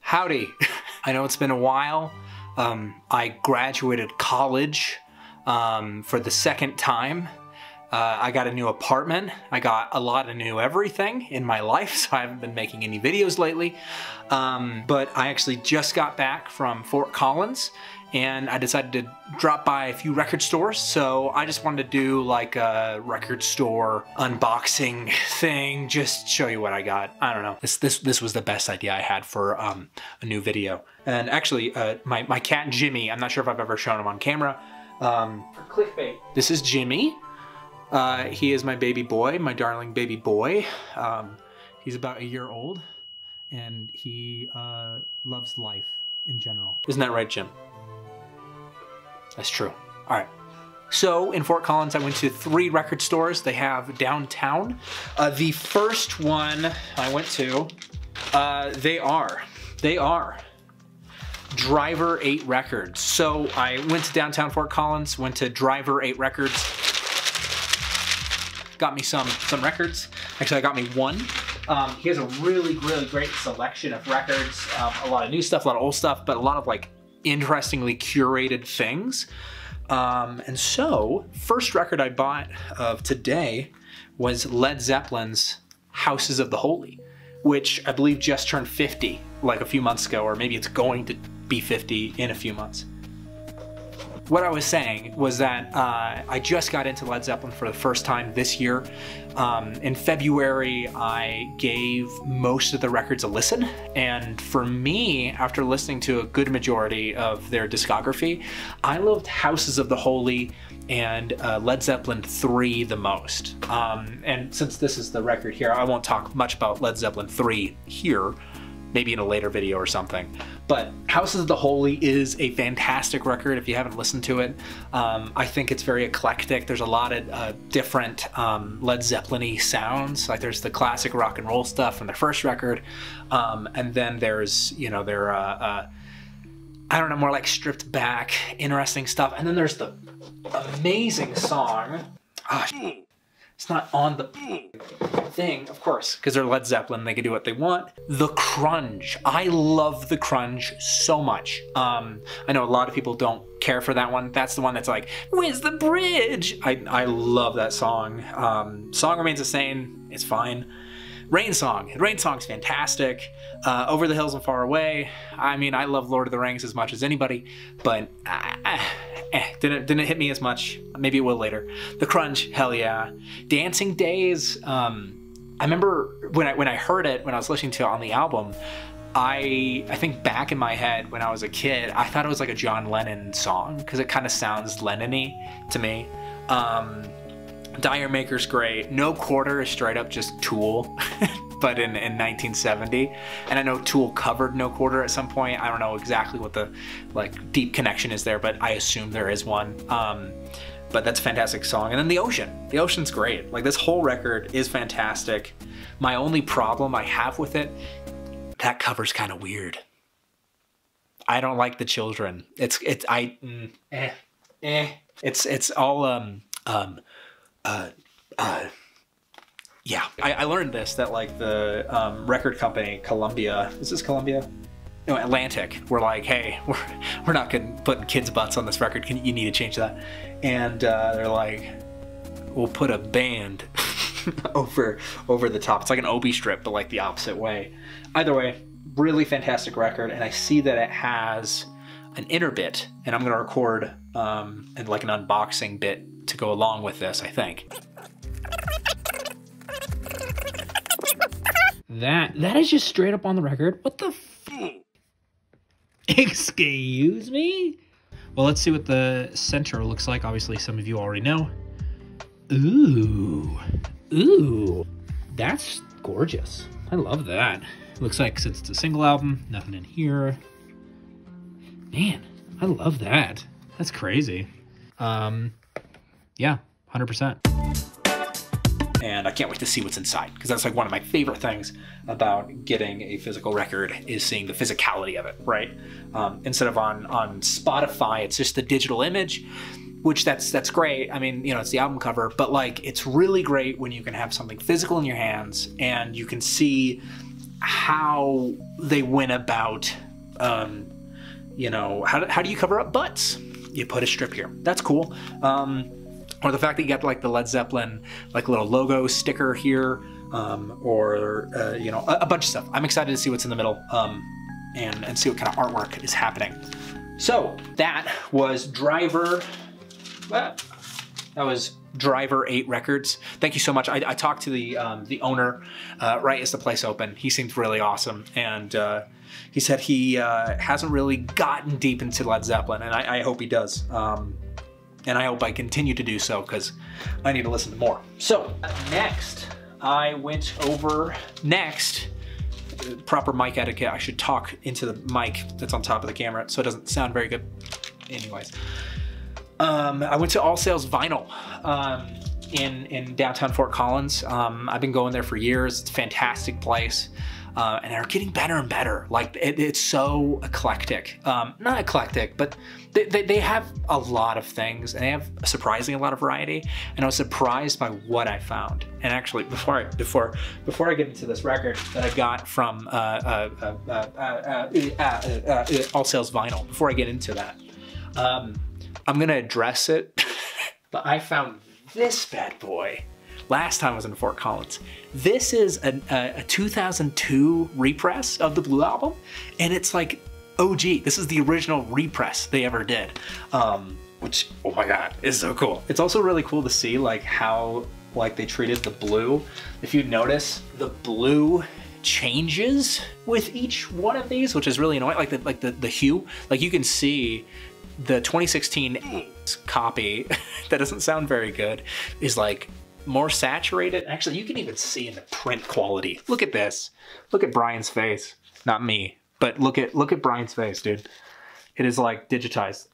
Howdy. I know it's been a while. I graduated college for the second time. I got a new apartment. I got a lot of new everything in my life, so I haven't been making any videos lately. But I actually just got back from Fort Collins, and I decided to drop by a few record stores, so I just wanted to do like a record store unboxing thing, just show you what I got. I don't know. This was the best idea I had for a new video. And actually, my cat Jimmy, I'm not sure if I've ever shown him on camera. For clickbait. This is Jimmy. He is my baby boy, my darling baby boy. He's about a year old, and he loves life in general. Isn't that right, Jim? That's true. All right. So in Fort Collins, I went to 3 record stores they have downtown. The first one I went to, they are Driver 8 Records. So I went to downtown Fort Collins, went to Driver 8 Records, got me some records. Actually, I got me one. He has a really great selection of records. A lot of new stuff, a lot of old stuff, but a lot of like interestingly curated things. And so, first record I bought of today was Led Zeppelin's Houses of the Holy, which I believe just turned 50 like a few months ago, or maybe it's going to be 50 in a few months. What I was saying was that I just got into Led Zeppelin for the first time this year. In February, I gave most of the records a listen, and for me, after listening to a good majority of their discography, I loved Houses of the Holy and Led Zeppelin 3 the most. And since this is the record here, I won't talk much about Led Zeppelin 3 here, maybe in a later video or something. But Houses of the Holy is a fantastic record if you haven't listened to it. I think it's very eclectic. There's a lot of different Led Zeppelin-y sounds. Like there's the classic rock and roll stuff from their first record. And then there's, you know, their, I don't know, more like stripped back, interesting stuff. And then there's the amazing song. It's not on the thing, of course, because they're Led Zeppelin, they can do what they want. The Crunge. I love The Crunge so much. I know a lot of people don't care for that one. That's the one that's like, where's the bridge? I love that song. Song Remains the Same, it's fine. Rain Song. Rain Song's fantastic. Over the Hills and Far Away. I mean, I love Lord of the Rings as much as anybody, but didn't hit me as much. Maybe it will later. The Crunge, hell yeah. Dancing Days. I remember when I heard it, when I was listening to it on the album, I think back in my head when I was a kid, I thought it was like a John Lennon song because it kind of sounds Lennon-y to me. Dire Maker's great. No Quarter is straight up just Tool, but in 1970. And I know Tool covered No Quarter at some point. I don't know exactly what the like deep connection is there, but I assume there is one. But that's a fantastic song. And then The Ocean. The Ocean's great. Like this whole record is fantastic. My only problem I have with it, that cover's kind of weird. I don't like the children. It's all yeah. I learned this, that like the record company, Columbia, is this Columbia? No, Atlantic, were like, hey, we're not putting kids' butts on this record, you need to change that. And they're like, we'll put a band over the top. It's like an Obi strip, but like the opposite way. Either way, really fantastic record, and I see that it has an inner bit, and I'm gonna record and like an unboxing bit to go along with this, I think. That is just straight up on the record. What the f? Excuse me? Well, let's see what the center looks like. Obviously, some of you already know. Ooh, that's gorgeous. I love that. Looks like since it's a single album, nothing in here. Man, I love that. That's crazy. Yeah, 100%. And I can't wait to see what's inside, because that's like one of my favorite things about getting a physical record is seeing the physicality of it, right? Instead of on Spotify, it's just the digital image, which that's great. I mean, you know, it's the album cover, but like it's really great when you can have something physical in your hands and you can see how they went about, you know, how do you cover up butts? You put a strip here. That's cool. Or the fact that you got like the Led Zeppelin like little logo sticker here, or you know, a bunch of stuff. I'm excited to see what's in the middle, and see what kind of artwork is happening. So that was Driver. That was Driver 8 Records. Thank you so much. I talked to the owner right as the place opened. He seemed really awesome, and he said he hasn't really gotten deep into Led Zeppelin, and I hope he does. And I hope I continue to do so, because I need to listen to more. So next, I went over proper mic etiquette. I should talk into the mic that's on top of the camera so it doesn't sound very good. Anyways, I went to All Sales Vinyl in downtown Fort Collins. I've been going there for years. It's a fantastic place. And they're getting better and better. Like, it's so eclectic. Not eclectic, but they have a lot of things, and they have surprisingly a lot of variety. And I was surprised by what I found. And actually, before I get into this record that I got from All Sales Vinyl, before I get into that, I'm gonna address it. But I found this bad boy last time I was in Fort Collins. This is a 2002 repress of the Blue Album, and it's like OG. This is the original repress they ever did, which, oh my God, is so cool. It's also really cool to see like how like they treated the blue. If you notice, the blue changes with each one of these, which is really annoying. Like the hue, like you can see the 2016 copy that doesn't sound very good is like more saturated. Actually, you can even see in the print quality. Look at this. Look at Brian's face. Not me, but look at Brian's face, dude. It is like digitized.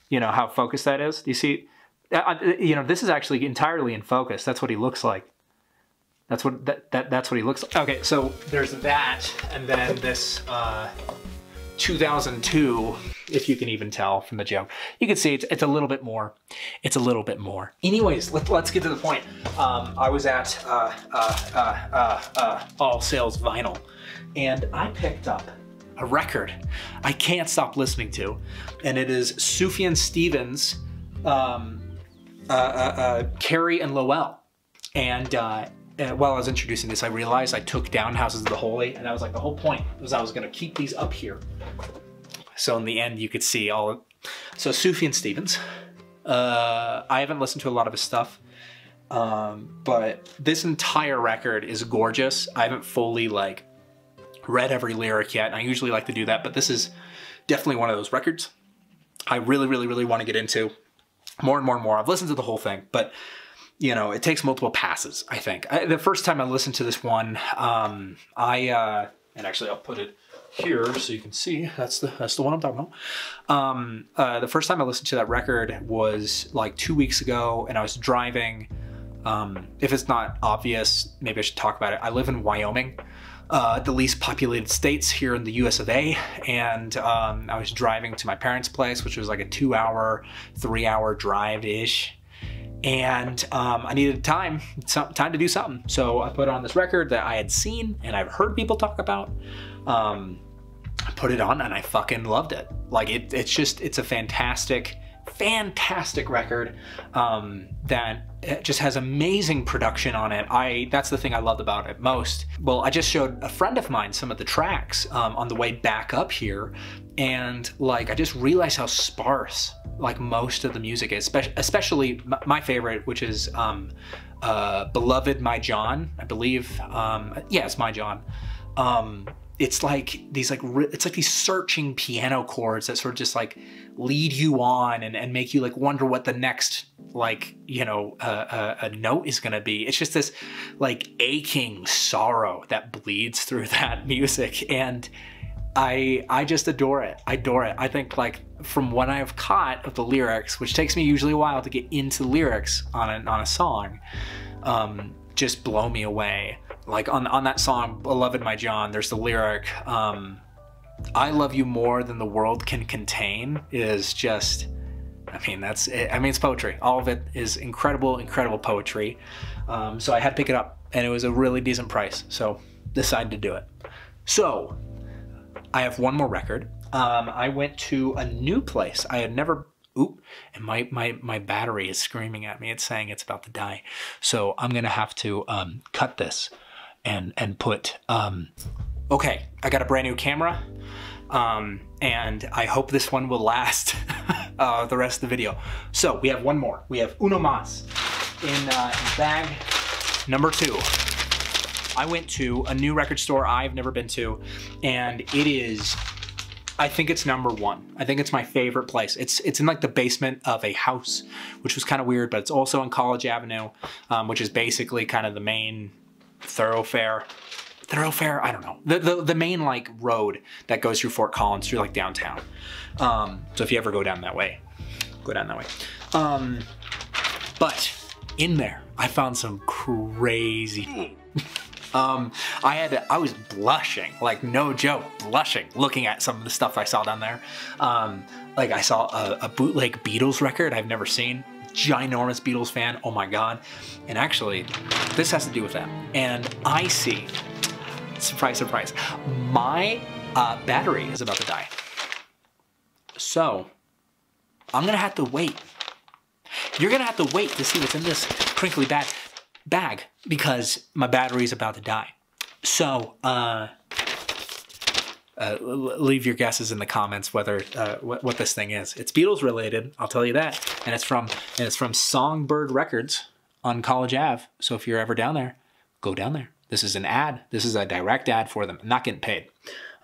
You know how focused that is? Do you see? You know, this is actually entirely in focus. That's what he looks like. That's what that's what he looks like. Okay, so there's that, and then this 2002, if you can even tell from the joke. You can see it's a little bit more. It's a little bit more. Anyways, let's get to the point. I was at All Sales Vinyl, and I picked up a record I can't stop listening to, and it is Sufjan Stevens' Carrie and Lowell. And while I was introducing this, I realized I took down Houses of the Holy, and that was like the whole point, was I was gonna keep these up here. So in the end, you could see all of, so Sufjan Stevens. I haven't listened to a lot of his stuff, but this entire record is gorgeous. I haven't fully like read every lyric yet, and I usually like to do that, but this is definitely one of those records I really, really, really want to get into more and more and more. I've listened to the whole thing, but you know, it takes multiple passes, I think. The first time I listened to this one, and actually I'll put it here so you can see, that's the one I'm talking about. The first time I listened to that record was like 2 weeks ago, and I was driving. If it's not obvious, maybe I should talk about it. I live in Wyoming, the least populated states here in the US of A, and I was driving to my parents' place, which was like a 2-hour, 3-hour drive-ish. And I needed time to do something. So I put on this record that I had seen and I've heard people talk about. I put it on and I fucking loved it. Like it's a fantastic record that it just has amazing production on it. That's the thing I loved about it most. Well, I just showed a friend of mine some of the tracks on the way back up here, and like I just realized how sparse like most of the music is, especially my favorite, which is Beloved My John, I believe. Yeah, it's My John. It's like these these searching piano chords that sort of just like lead you on and make you like wonder what the next like, you know, a note is gonna be. It's just this like aching sorrow that bleeds through that music, and I just adore it. I adore it. I think like from what I've caught of the lyrics, which takes me usually a while to get into the lyrics on a song, just blow me away. Like on that song, Beloved My John, there's the lyric, I love you more than the world can contain, is just, I mean, that's it. I mean, it's poetry. All of it is incredible, incredible poetry. So I had to pick it up, and it was a really decent price, so decided to do it. So I have one more record. I went to a new place. I had never, oop, and my battery is screaming at me. It's saying it's about to die. So I'm gonna have to cut this and put, okay, I got a brand new camera. And I hope this one will last the rest of the video. So we have one more. We have uno más in bag number 2. I went to a new record store I've never been to, and it is, I think it's number 1. I think it's my favorite place. It's in like the basement of a house, which was kind of weird, but it's also on College Avenue, which is basically kind of the main thoroughfare, I don't know. The main like road that goes through Fort Collins, through like downtown. So if you ever go down that way, go down that way. But in there, I found some crazy. I was blushing, like no joke, blushing, looking at some of the stuff I saw down there. Like I saw a bootleg Beatles record I've never seen. Ginormous Beatles fan, oh my God. And actually, this has to do with that. And I see, surprise, surprise, my battery is about to die. So I'm gonna have to wait. You're gonna have to wait to see what's in this crinkly bag because my battery is about to die. So leave your guesses in the comments whether what this thing is. It's Beatles related, I'll tell you that, and it's from Songbird Records on College Ave. So if you're ever down there, go down there. This is an ad. This is a direct ad for them. I'm not getting paid.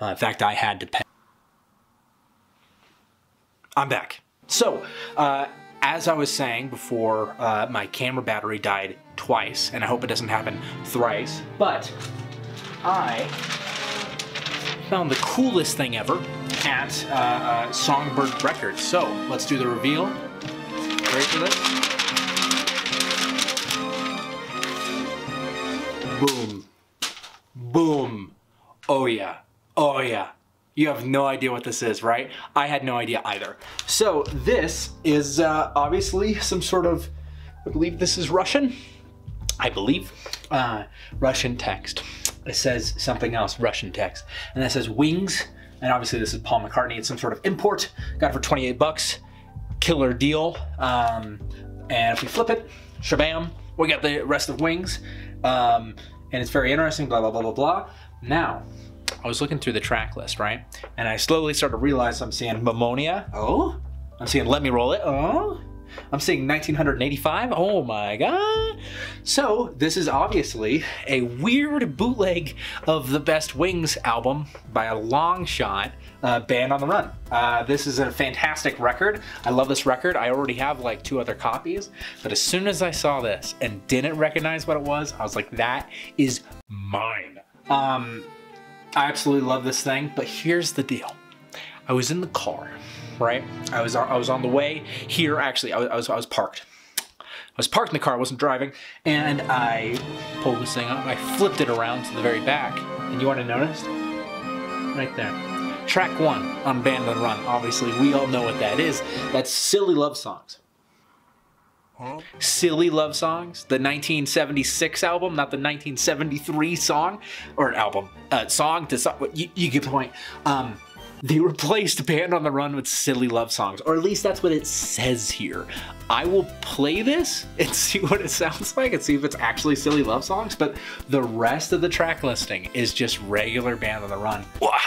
In fact, I had to pay. I'm back. So, as I was saying before, my camera battery died twice, and I hope it doesn't happen thrice, but I found the coolest thing ever at Songbird Records. So, let's do the reveal. Ready for this? Boom. Boom. Oh yeah. Oh yeah. You have no idea what this is, right? I had no idea either. So this is obviously some sort of, I believe this is Russian. I believe. Russian text. It says something else, Russian text. And that says Wings. And obviously this is Paul McCartney. It's some sort of import. Got it for 28 bucks. Killer deal. And if we flip it, shabam, we got the rest of Wings. And it's very interesting, blah, blah, blah, blah, blah. Now, I was looking through the track list, right? And I slowly started to realize I'm seeing Pneumonia. Oh. I'm seeing Let Me Roll It. Oh. I'm seeing 1985. Oh my God. So this is obviously a weird bootleg of the Best Wings album by a long shot, Band on the Run. This is a fantastic record. I love this record. I already have like 2 other copies, but as soon as I saw this and didn't recognize what it was, I was like, that is mine. I absolutely love this thing, but here's the deal. I was in the car, right? I was on the way here. Actually, I was parked. I was parked in the car. I wasn't driving, and I pulled this thing up. I flipped it around to the very back, and you want to notice? Right there. Track 1 on Band on the Run. Obviously, we all know what that is. That's Silly Love Songs. Huh? Silly Love Songs, the 1976 album, not the 1973 song, or album, song to song. You get the point. They replaced Band on the Run with Silly Love Songs, or at least that's what it says here. I will play this and see what it sounds like and see if it's actually Silly Love Songs, but the rest of the track listing is just regular Band on the Run. Wah!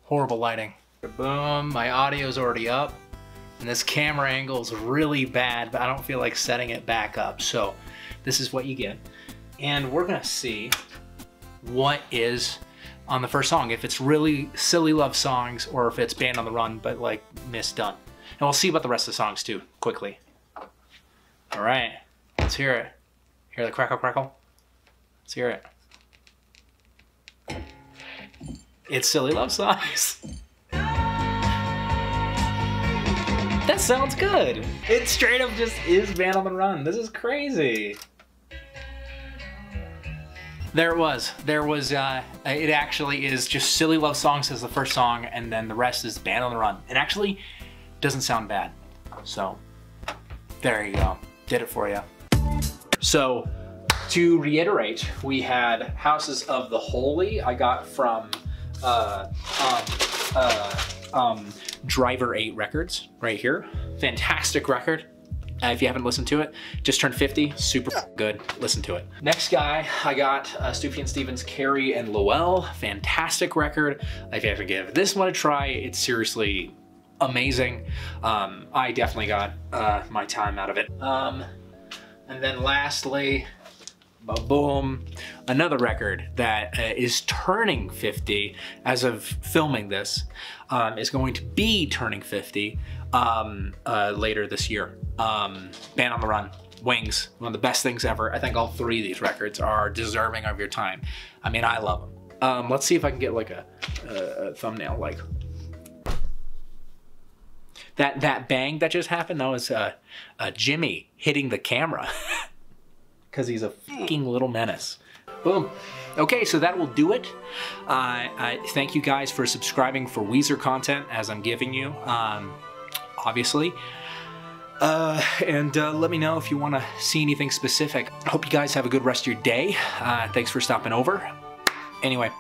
Horrible lighting. Boom, my audio's already up, and this camera angle is really bad, but I don't feel like setting it back up, so this is what you get. And we're gonna see what is on the first song, if it's really Silly Love Songs or if it's Band on the Run, but like misdone. And we'll see about the rest of the songs too, quickly. All right, let's hear it. Hear the crackle crackle? Let's hear it. It's Silly Love Songs. That sounds good. It straight up just is Band on the Run. This is crazy. There it was. It actually is just Silly Love Songs as the first song, and then the rest is Band on the Run. It actually doesn't sound bad. So, there you go. Did it for you. So, To reiterate, we had Houses of the Holy. I got from Driver 8 Records right here. Fantastic record. If you haven't listened to it, just turned 50, super good, listen to it. Next guy, I got Sufjan Stevens, Carey and Lowell, fantastic record. If you haven't given this one a try, it's seriously amazing. I definitely got my time out of it. And then lastly, boom, another record that is turning 50 as of filming this, is going to be turning 50 later this year. Band on the Run, Wings, one of the best things ever. I think all three of these records are deserving of your time. I mean, I love them. Let's see if I can get like a thumbnail, like that bang that just happened. That was Jimmy hitting the camera because he's a fucking little menace. Boom. Okay, so that will do it. I thank you guys for subscribing for Weezer content as I'm giving you, obviously. And let me know if you want to see anything specific. I hope you guys have a good rest of your day. Thanks for stopping over. Anyway.